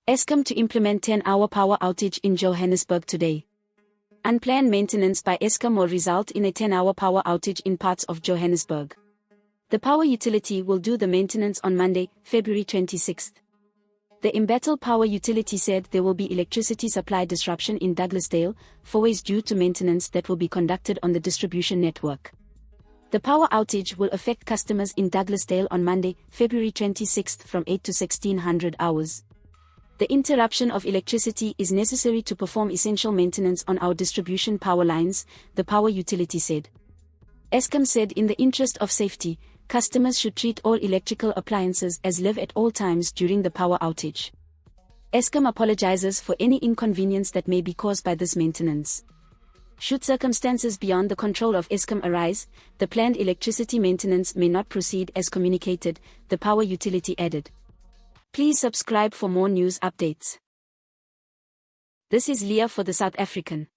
Eskom to implement 10-hour power outage in Johannesburg today. Unplanned maintenance by Eskom will result in a 10-hour power outage in parts of Johannesburg. The power utility will do the maintenance on Monday, February 26. The embattled power utility said there will be electricity supply disruption in Douglasdale, Fourways due to maintenance that will be conducted on the distribution network. The power outage will affect customers in Douglasdale on Monday, February 26 from 8 to 1600 hours. The interruption of electricity is necessary to perform essential maintenance on our distribution power lines, the power utility said. Eskom said in the interest of safety, customers should treat all electrical appliances as live at all times during the power outage. Eskom apologizes for any inconvenience that may be caused by this maintenance. Should circumstances beyond the control of Eskom arise, the planned electricity maintenance may not proceed as communicated, the power utility added. Please subscribe for more news updates. This is Leah for the South African.